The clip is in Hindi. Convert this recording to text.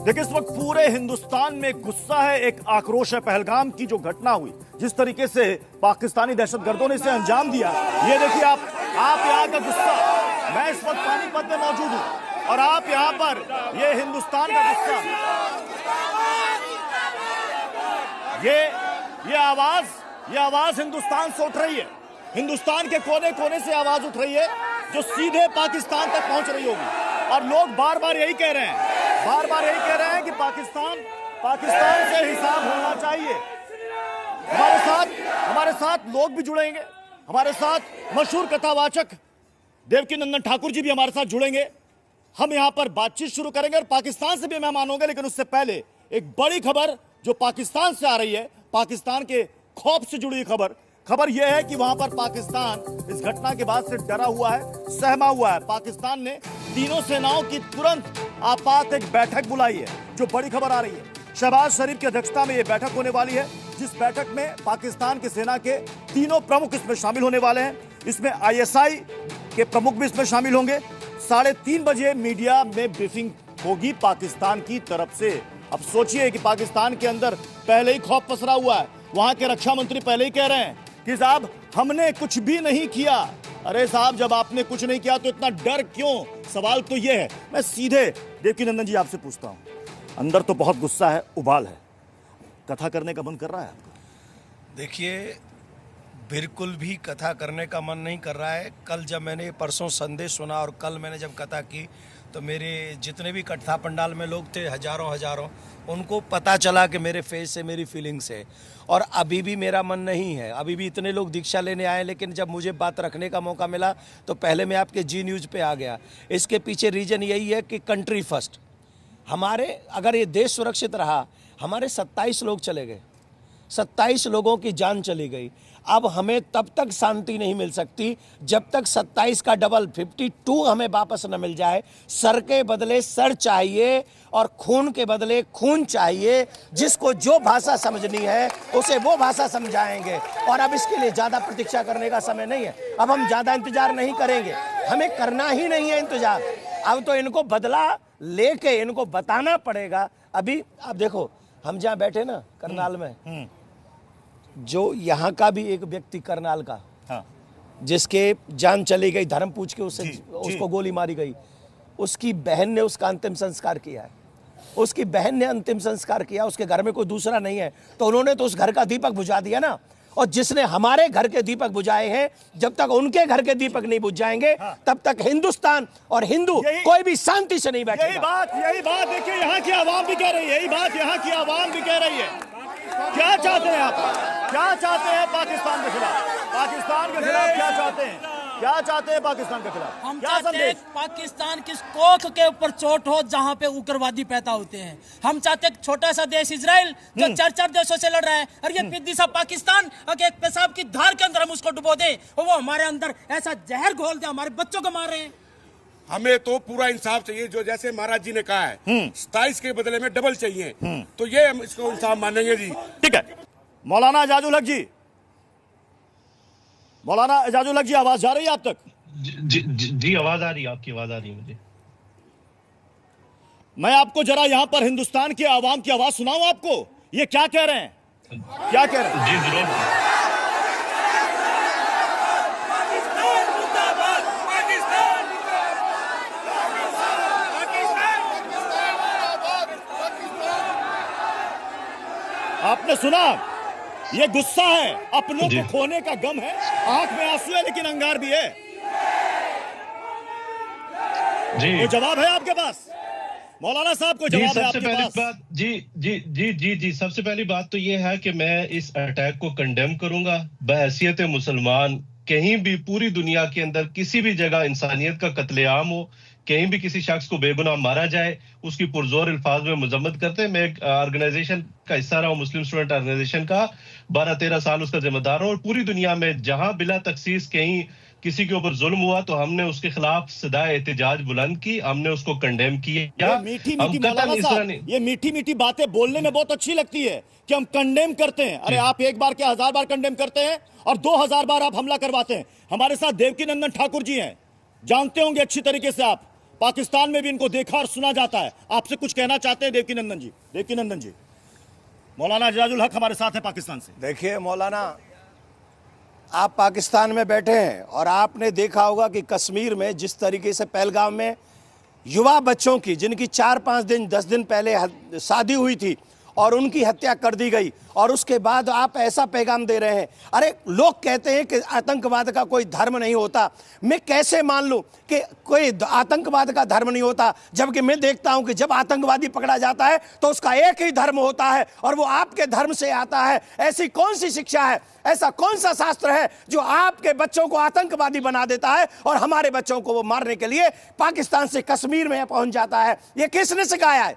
देखिए, इस वक्त पूरे हिंदुस्तान में गुस्सा है, एक आक्रोश है। पहलगाम की जो घटना हुई, जिस तरीके से पाकिस्तानी दहशतगर्दों ने इसे अंजाम दिया, ये देखिए आप यहाँ का गुस्सा। मैं इस वक्त पानीपत में मौजूद हूं और आप यहाँ पर ये हिंदुस्तान का गुस्सा, ये आवाज हिंदुस्तान से उठ रही है। हिंदुस्तान के कोने कोने से आवाज उठ रही है जो सीधे पाकिस्तान तक पहुंच रही होगी। और लोग बार बार यही कह रहे हैं कि पाकिस्तान से हिसाब होना चाहिए। हमारे साथ लोग भी जुड़ेंगे, हमारे साथ मशहूर कथावाचक देवकीनंदन ठाकुर जी भी हमारे साथ जुड़ेंगे। हम यहां पर बातचीत शुरू करेंगे और पाकिस्तान से भी मेहमान होंगे। लेकिन उससे पहले एक बड़ी खबर जो पाकिस्तान से आ रही है, पाकिस्तान के खौफ से जुड़ी खबर यह है कि वहां पर पाकिस्तान इस घटना के बाद से डरा हुआ है, सहमा हुआ है। पाकिस्तान ने तीनों सेनाओं की तुरंत आपात एक बैठक बुलाई है। जो बड़ी खबर आ रही है, शहबाज शरीफ की अध्यक्षता में यह बैठक होने वाली है, जिस बैठक में पाकिस्तान की सेना के तीनों प्रमुख इसमें शामिल होने वाले हैं। इसमें ISI के प्रमुख भी इसमें शामिल होंगे। 3:30 बजे मीडिया में ब्रीफिंग होगी पाकिस्तान की तरफ से। अब सोचिए कि पाकिस्तान के अंदर पहले ही खौफ पसरा हुआ है। वहां के रक्षा मंत्री पहले ही कह रहे हैं कि साहब हमने कुछ भी नहीं किया। अरे साहब, जब आपने कुछ नहीं किया तो इतना डर क्यों? सवाल तो यह है। मैं सीधे देवकीनंदन जी आपसे पूछता हूं, अंदर तो बहुत गुस्सा है, उबाल है, कथा करने का मन कर रहा है आपका? देखिए, बिल्कुल भी कथा करने का मन नहीं कर रहा है। कल जब मैंने परसों संदेश सुना और कल मैंने जब कथा की तो मेरे जितने भी कथा पंडाल में लोग थे, हजारों, उनको पता चला कि मेरे फेस से मेरी फीलिंग्स है। और अभी भी मेरा मन नहीं है। अभी भी इतने लोग दीक्षा लेने आए, लेकिन जब मुझे बात रखने का मौका मिला तो पहले मैं आपके जी न्यूज़ पे आ गया। इसके पीछे रीज़न यही है कि कंट्री फर्स्ट। हमारे अगर ये देश सुरक्षित रहा, हमारे 27 लोग चले गए, 27 लोगों की जान चली गई। अब हमें तब तक शांति नहीं मिल सकती जब तक 27 का डबल 52 हमें वापस न मिल जाए। सर के बदले सर चाहिए और खून के बदले खून चाहिए। जिसको जो भाषा समझनी है उसे वो भाषा समझाएंगे। और अब इसके लिए ज़्यादा प्रतीक्षा करने का समय नहीं है। अब हम ज़्यादा इंतजार नहीं करेंगे, हमें करना ही नहीं है इंतजार। अब तो इनको बदला लेके इनको बताना पड़ेगा। अभी आप देखो, हम जहाँ बैठे ना करनाल में, जो यहाँ का भी एक व्यक्ति करनाल का, हाँ, जिसके जान चली गई, धर्म पूछ के उसको गोली मारी गई, उसकी बहन ने उसका अंतिम संस्कार किया है। उसकी बहन ने अंतिम संस्कार किया, उसके घर में कोई दूसरा नहीं है, तो उन्होंने तो उस घर का दीपक बुझा दिया ना। और जिसने हमारे घर के दीपक बुझाए हैं, जब तक उनके घर के दीपक नहीं बुझ जाएंगे, हाँ, तब तक हिंदुस्तान और हिंदू कोई भी शांति से नहीं बैठेगा। यही बात देखिए यहाँ की आवाम भी कह रही है। यही बात यहाँ की आवाम भी कह रही है। क्या चाहते हैं आप? क्या चाहते हैं पाकिस्तान के खिलाफ? पाकिस्तान के खिलाफ क्या चाहते हैं? क्या चाहते हैं पाकिस्तान के खिलाफ? हम चाहते हैं पाकिस्तान किस कोख के ऊपर चोट हो जहां पे उग्रवादी पैदा होते हैं। हम चाहते हैं छोटा सा देश इजराइल जो 4 देशों से लड़ रहा है, और ये पिद्दी सा पाकिस्तान एक पेशाब की धार के अंदर हम उसको डुबो दें और वो हमारे अंदर ऐसा जहर घोल दे, हमारे बच्चों को मार रहे हैं। हमें तो पूरा इंसाफ चाहिए, जो जैसे महाराज जी ने कहा है 27 के बदले में डबल चाहिए, तो ये हम इसको इंसाफ मानेंगे जी। ठीक है। मौलाना एजाजुल हक जी, आवाज जा रही है आप तक? जी, आवाज आ रही है, आपकी आवाज आ रही है मुझे। मैं आपको जरा यहाँ पर हिंदुस्तान की आवाम की आवाज सुनाऊं आपको, ये क्या कह रहे हैं? क्या कह रहे हैं? जी जरूर। आपने सुना? ये गुस्सा है, अपनों को खोने का गम है, आंख में आंसू है, लेकिन अंगार भी है। जी, कोई जवाब है आपके पास? मौलाना साहब, कोई जवाब है आपके पास? बात जी, सबसे पहली बात तो ये है कि मैं इस अटैक को कंडेम करूंगा बहैसियत मुसलमान। कहीं भी पूरी दुनिया के अंदर किसी भी जगह इंसानियत का कत्लेआम हो, कहीं भी किसी शख्स को बेगुनाह मारा जाए, उसकी पुरजोर अल्फाज में मजम्मत करते हैं। मैं एक ऑर्गेनाइजेशन का हिस्सा रहा हूं, मुस्लिम स्टूडेंट ऑर्गेनाइजेशन का, 12-13 साल उसका जिम्मेदार हूं। और पूरी दुनिया में जहां बिला तखसीस कहीं किसी के ऊपर जुल्म हुआ तो हमने उसके खिलाफ सदाए एहतजाज बुलंद की, हमने उसको कंडेम किया। ये मीठी मीठी बातें बोलने में बहुत अच्छी लगती है कि हम कंडेम करते हैं। अरे आप एक बार क्या 1000 बार कंडेम करते हैं और 2000 बार आप हमला करवाते हैं। हमारे साथ देवकीनंदन ठाकुर जी हैं, जानते होंगे अच्छी तरीके से आप। पाकिस्तान में भी इनको देखा और सुना जाता है। आपसे कुछ कहना चाहते हैं देवकीनंदन जी? देवकीनंदन जी, मौलाना एजाजुल हक हमारे साथ है पाकिस्तान से। देखिए मौलाना, आप पाकिस्तान में बैठे हैं और आपने देखा होगा कि कश्मीर में जिस तरीके से पहलगाम में युवा बच्चों की, जिनकी 4-5 दिन 10 दिन पहले शादी हुई थी और उनकी हत्या कर दी गई, और उसके बाद आप ऐसा पैगाम दे रहे हैं। अरे लोग कहते हैं कि आतंकवाद का कोई धर्म नहीं होता। मैं कैसे मान लूं कि कोई आतंकवाद का धर्म नहीं होता, जबकि मैं देखता हूं कि जब आतंकवादी पकड़ा जाता है तो उसका एक ही धर्म होता है और वो आपके धर्म से आता है। ऐसी कौन सी शिक्षा है, ऐसा कौन सा शास्त्र है जो आपके बच्चों को आतंकवादी बना देता है और हमारे बच्चों को वो मारने के लिए पाकिस्तान से कश्मीर में पहुंच जाता है? ये किसने सिखाया है?